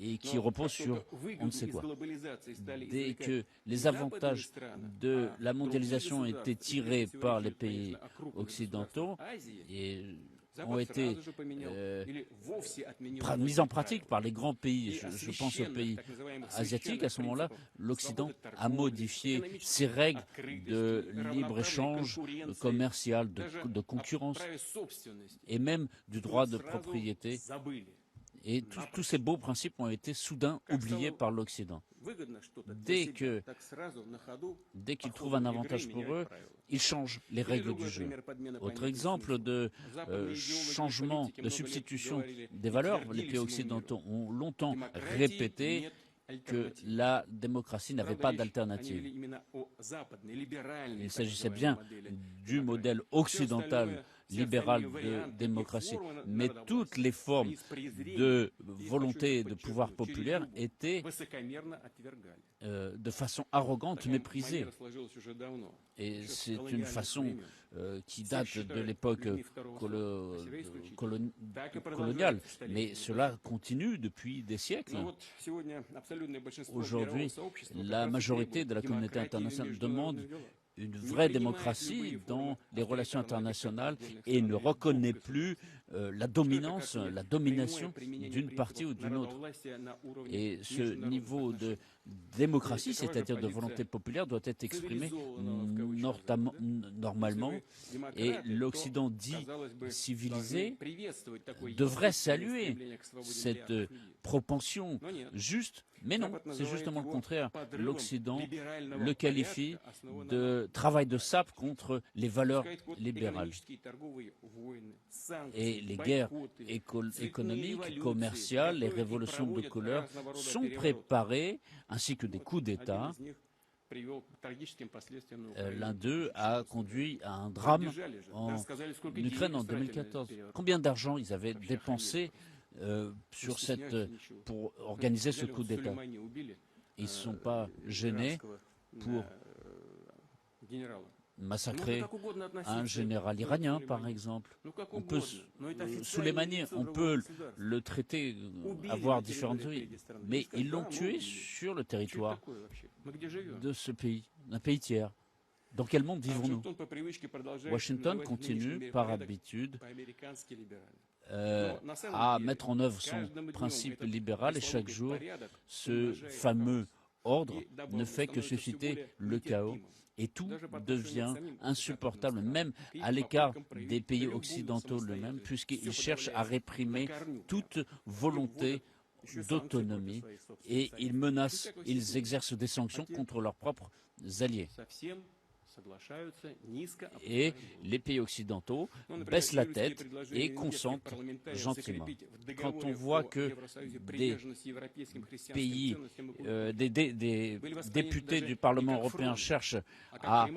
et qui repose sur on ne sait quoi. Dès que les avantages de la mondialisation ont été tirés par les pays occidentaux et ont été mis en pratique par les grands pays, je pense aux pays asiatiques, à ce moment-là, l'Occident a modifié ses règles de libre-échange commercial, de concurrence et même du droit de propriété. Et tous ces beaux principes ont été soudain oubliés par l'Occident. Dès qu'ils trouvent un avantage pour eux, ils changent les règles du jeu. Autre exemple de changement, de substitution des valeurs, les pays occidentaux ont longtemps répété que la démocratie n'avait pas d'alternative. Il s'agissait bien du modèle occidental libéral de démocratie, mais toutes les formes de volonté de pouvoir populaire étaient de façon arrogante méprisées. Et c'est une façon qui date de l'époque coloniale, mais cela continue depuis des siècles. Aujourd'hui, la majorité de la communauté internationale demande une vraie démocratie dans les relations internationales et ne reconnaît plus la dominance, la domination d'une partie ou d'une autre. Et ce niveau de démocratie, c'est-à-dire de volonté populaire, doit être exprimé normalement. Et l'Occident dit civilisé devrait saluer cette propension juste, mais non, c'est justement le contraire. L'Occident le qualifie de travail de sape contre les valeurs libérales. Et les guerres économiques, commerciales, les révolutions de couleur sont préparées, ainsi que des coups d'État. L'un d'eux a conduit à un drame en Ukraine en 2014. Combien d'argent ils avaient dépensé pour organiser ce coup d'État? Ils ne sont pas gênés pour massacrer un général iranien, par exemple. Soleimani, on peut le traiter, avoir différentes vies, mais ils l'ont tué sur le territoire de ce pays, d'un pays tiers. Dans quel monde vivons-nous? Washington continue, par habitude, à mettre en œuvre son principe libéral et chaque jour, ce fameux ordre ne fait que susciter le chaos et tout devient insupportable, même à l'écart des pays occidentaux eux-mêmes, puisqu'ils cherchent à réprimer toute volonté d'autonomie et ils menacent, ils exercent des sanctions contre leurs propres alliés. Et les pays occidentaux baissent la tête et consentent gentiment. Quand on voit que des pays, des députés du Parlement européen cherchent à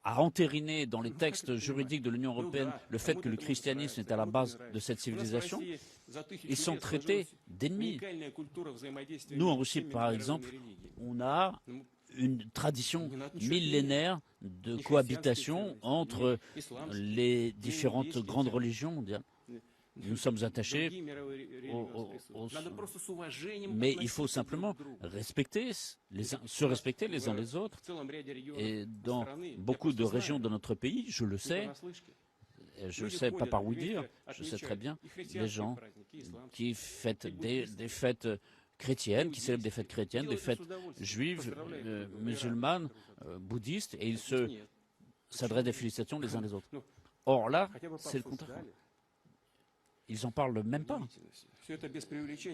entériner dans les textes juridiques de l'Union européenne le fait que le christianisme est à la base de cette civilisation, ils sont traités d'ennemis. Nous, en Russie, par exemple, on a une tradition millénaire de cohabitation entre les différentes grandes religions mondiales. Nous sommes attachés mais il faut simplement se respecter les uns les autres. Et dans beaucoup de régions de notre pays, je le sais pas par où dire, je sais très bien, les gens qui fêtent des fêtes chrétiennes, qui célèbrent des fêtes chrétiennes, des fêtes juives, musulmanes, bouddhistes, et ils s'adressent des félicitations les uns les autres. Or là, c'est le contraire. Ils n'en parlent même pas.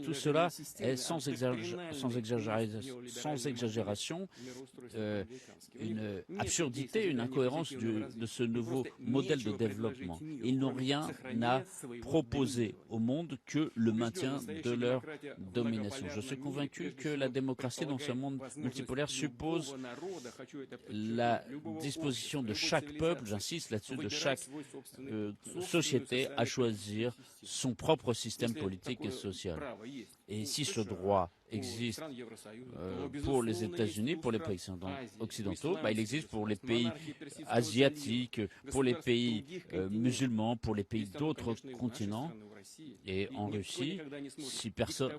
Tout cela est sans exagération, une absurdité, une incohérence de ce nouveau modèle de développement. Ils n'ont rien à proposer au monde que le maintien de leur domination. Je suis convaincu que la démocratie dans ce monde multipolaire suppose la disposition de chaque peuple, j'insiste là-dessus, de chaque société à choisir son propre système politique et social. Et si ce droit existe pour les États-Unis, pour les pays occidentaux, il existe pour les pays asiatiques, pour les pays musulmans, pour les pays d'autres continents. Et en Russie, si personne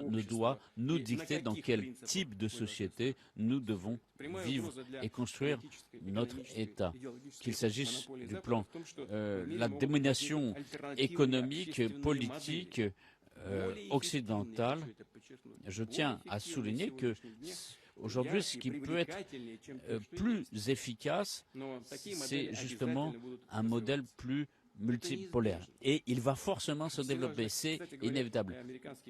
ne doit nous dicter dans quel type de société nous devons vivre et construire notre État. Qu'il s'agisse du plan, la domination économique, politique, occidentale, je tiens à souligner que aujourd'hui, ce qui peut être plus efficace, c'est justement un modèle plus multipolaire. Et il va forcément se développer, c'est inévitable.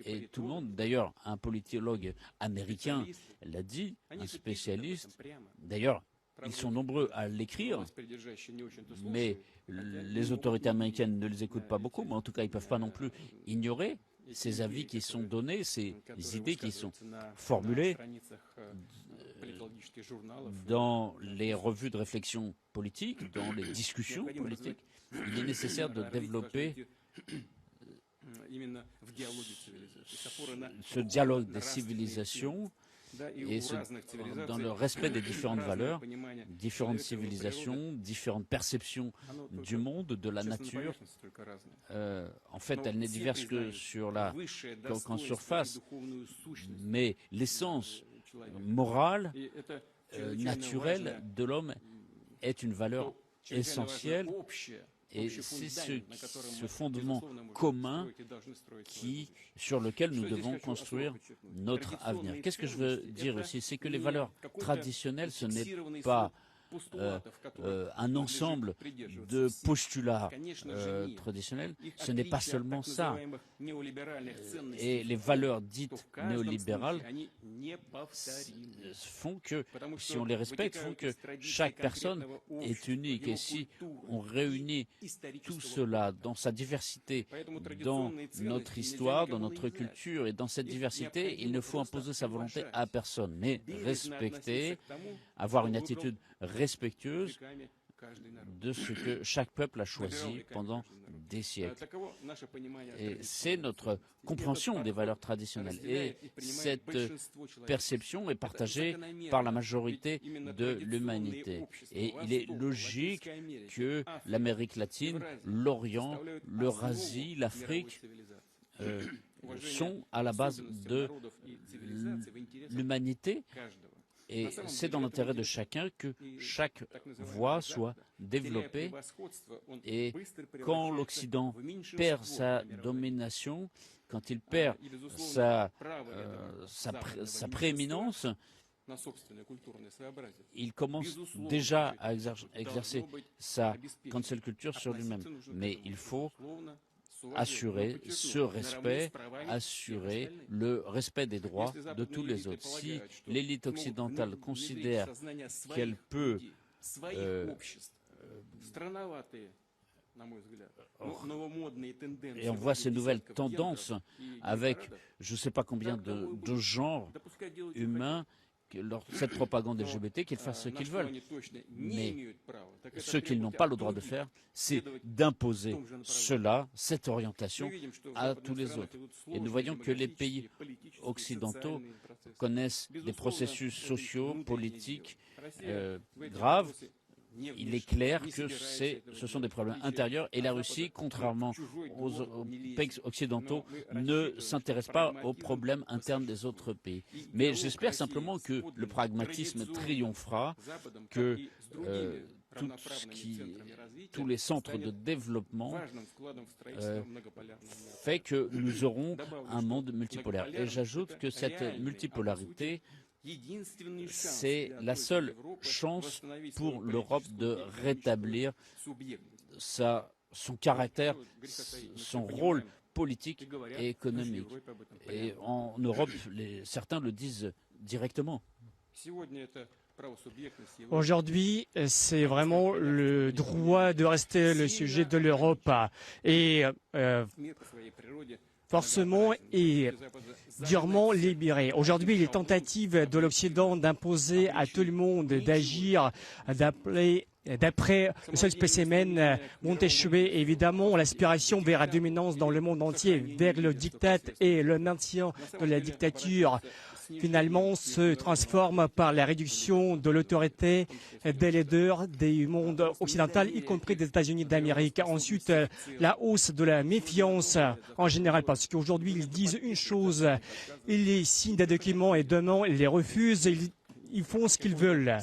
Et tout le monde, d'ailleurs, un politologue américain l'a dit, un spécialiste, d'ailleurs, ils sont nombreux à l'écrire, mais les autorités américaines ne les écoutent pas beaucoup, mais en tout cas, ils ne peuvent pas non plus ignorer ces avis qui sont donnés, ces idées qui sont formulées dans les revues de réflexion politique, dans les discussions politiques. Il est nécessaire de développer ce dialogue des civilisations et dans le respect des différentes valeurs, différentes civilisations, différentes perceptions du monde, de la nature. En fait, elle n'est diverse qu'en surface, mais l'essence morale, naturelle de l'homme est une valeur essentielle. Et c'est ce fondement commun sur lequel nous devons construire notre avenir. Qu'est-ce que je veux dire aussi? C'est que les valeurs traditionnelles, ce n'est pas un ensemble de postulats traditionnels, ce n'est pas seulement ça. Et les valeurs dites néolibérales font que, si on les respecte, font que chaque personne est unique. Et si on réunit tout cela dans sa diversité, dans notre histoire, dans notre culture et dans cette diversité, il ne faut imposer sa volonté à personne, mais respecter, avoir une attitude respectueuse de ce que chaque peuple a choisi pendant des siècles. Et c'est notre compréhension des valeurs traditionnelles. Et cette perception est partagée par la majorité de l'humanité. Et il est logique que l'Amérique latine, l'Orient, l'Eurasie, l'Afrique sont à la base de l'humanité. Et c'est dans l'intérêt de chacun que chaque voix soit développée. Et quand l'Occident perd sa domination, quand il perd sa prééminence, il commence déjà à exercer sa cancel culture sur lui-même. Mais il faut assurer ce respect, assurer le respect des droits de tous les autres. Si l'élite occidentale considère qu'elle peut et on voit ces nouvelles tendances avec je ne sais pas combien de genres humains, cette propagande LGBT, qu'ils fassent ce qu'ils veulent. Mais ce qu'ils n'ont pas le droit de faire, c'est d'imposer cette orientation à tous les autres. Et nous voyons que les pays occidentaux connaissent des processus sociaux, politiques graves. Il est clair que ce sont des problèmes intérieurs et la Russie, contrairement aux pays occidentaux, ne s'intéresse pas aux problèmes internes des autres pays. Mais j'espère simplement que le pragmatisme triomphera, que tous les centres de développement fait que nous aurons un monde multipolaire. Et j'ajoute que cette multipolarité, c'est la seule chance pour l'Europe de rétablir son caractère, son rôle politique et économique. Et en Europe, certains le disent directement. Aujourd'hui, c'est vraiment le droit de rester le sujet de l'Europe et forcément et durement libéré. Aujourd'hui, les tentatives de l'Occident d'imposer à tout le monde d'agir, d'appeler d'après le seul spécimen, vont échouer. Évidemment, l'aspiration vers la dominance dans le monde entier, vers le diktat et le maintien de la dictature, finalement se transforme par la réduction de l'autorité des leaders du monde occidental, y compris des États-Unis d'Amérique. Ensuite, la hausse de la méfiance en général, parce qu'aujourd'hui, ils disent une chose, ils signent des documents et demain, ils les refusent, ils font ce qu'ils veulent.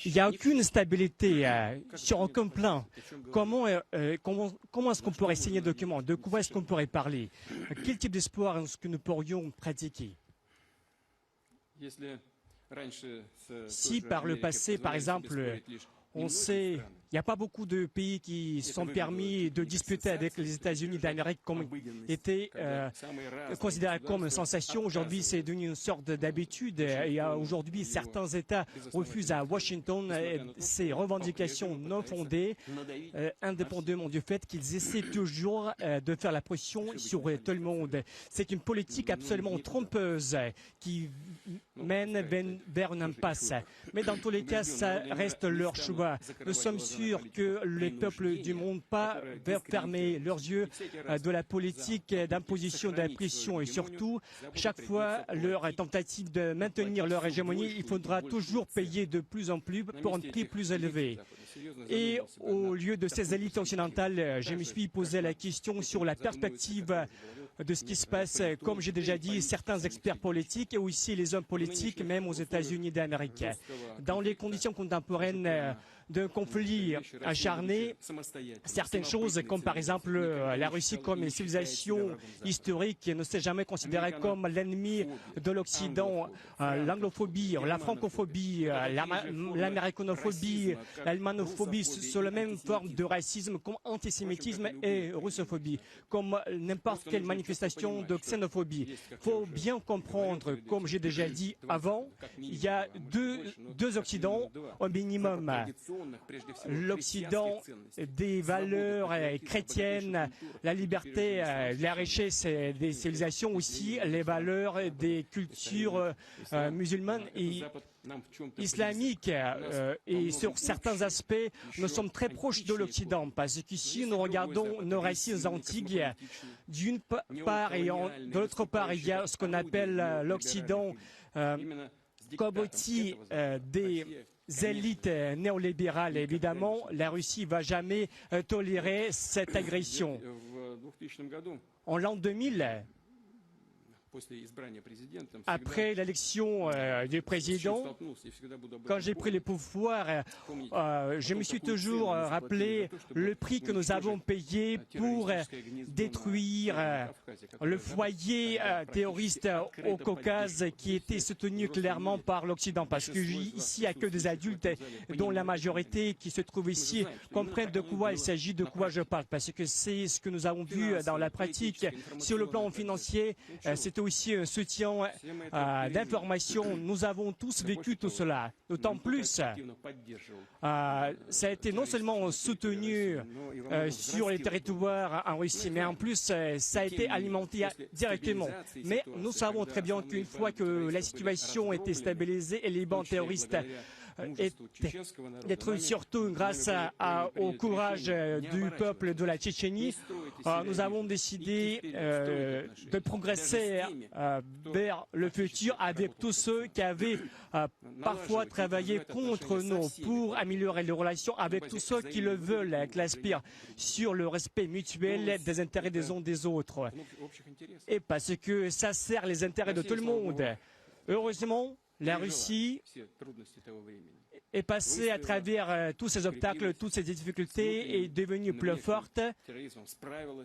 Il n'y a aucune stabilité sur aucun plan. Comment est-ce qu'on pourrait signer des documents? De quoi est-ce qu'on pourrait parler? Quel type d'espoir est-ce que nous pourrions pratiquer? Si par le passé, par exemple, on sait, il n'y a pas beaucoup de pays qui sont permis de disputer avec les États-Unis d'Amérique comme était considéré comme une sensation. Aujourd'hui, c'est devenu une sorte d'habitude. Et aujourd'hui, certains États refusent à Washington ces revendications non fondées, indépendamment du fait qu'ils essaient toujours de faire la pression sur tout le monde. C'est une politique absolument trompeuse qui mène vers une impasse. Mais dans tous les cas, ça reste leur choix. Nous sommes sûrs que les peuples du monde pas fermer leurs yeux de la politique d'imposition de la pression et surtout, chaque fois leur tentative de maintenir leur hégémonie, il faudra toujours payer de plus en plus pour un prix plus élevé. Et au lieu de ces élites occidentales, je me suis posé la question sur la perspective de ce qui se passe, comme j'ai déjà dit, certains experts politiques et aussi les hommes politiques, même aux États-Unis d'Amérique. Dans les conditions contemporaines d'un conflit acharné, certaines choses, comme par exemple la Russie comme une civilisation historique, ne s'est jamais considérée comme l'ennemi de l'Occident. L'anglophobie, la francophobie, l'américanophobie, l'allemanophobie sont la même forme de racisme comme antisémitisme et russophobie, comme n'importe quelle manifestation de xénophobie. Il faut bien comprendre, comme j'ai déjà dit avant, il y a deux Occidents au minimum. L'Occident des valeurs chrétiennes, la liberté, la richesse des civilisations aussi, les valeurs des cultures musulmanes et islamiques. Et sur certains aspects, nous sommes très proches de l'Occident parce qu'ici, nous regardons nos récits antiques. D'une part et de l'autre part, il y a ce qu'on appelle l'Occident comme outil des élites néolibérales. Évidemment, la Russie ne va jamais tolérer cette agression. En l'an 2000, après l'élection du président, quand j'ai pris le pouvoir, je me suis toujours rappelé le prix que nous avons payé pour détruire le foyer terroriste au Caucase qui était soutenu clairement par l'Occident. Parce que ici, il n'y a que des adultes dont la majorité qui se trouve ici comprennent de quoi il s'agit, de quoi je parle. Parce que c'est ce que nous avons vu dans la pratique. Sur le plan financier, c'était aussi un soutien d'information. Nous avons tous vécu tout cela. D'autant plus, ça a été non seulement soutenu sur les territoires en Russie, mais en plus, ça a été alimenté directement. Mais nous savons très bien qu'une fois que la situation était stabilisée et les bandes terroristes d'être surtout grâce au courage du peuple de la Tchétchénie, nous avons décidé de progresser vers le futur avec tous ceux qui avaient parfois travaillé contre nous pour améliorer les relations avec tous ceux qui le veulent, qui aspirent sur le respect mutuel des intérêts des uns des autres. Et parce que ça sert les intérêts de tout le monde. Heureusement, la Russie est passée à travers tous ces obstacles, toutes ces difficultés, est devenue plus forte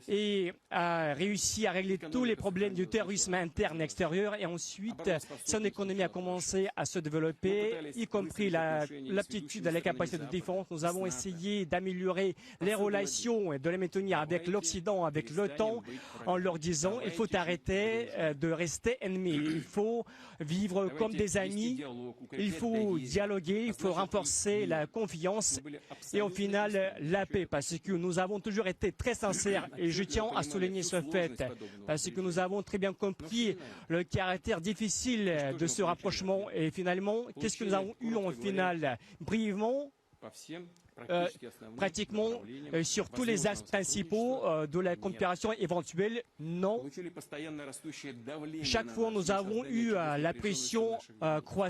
et a réussi à régler tous les problèmes du terrorisme interne et extérieur. Et ensuite, son économie a commencé à se développer, y compris l'aptitude et la capacité de défense. Nous avons essayé d'améliorer les relations et de les maintenir avec l'Occident, avec l'OTAN, en leur disant il faut arrêter de rester ennemis. Il faut vivre comme des amis, il faut dialoguer, il faut renforcer la confiance et au final la paix, parce que nous avons toujours été très sincères et je tiens à souligner ce fait, parce que nous avons très bien compris le caractère difficile de ce rapprochement et finalement, qu'est-ce que nous avons eu en finale? Brièvement, pratiquement sur tous les axes principaux de la coopération éventuelle, non. Chaque fois, nous avons eu la pression croissante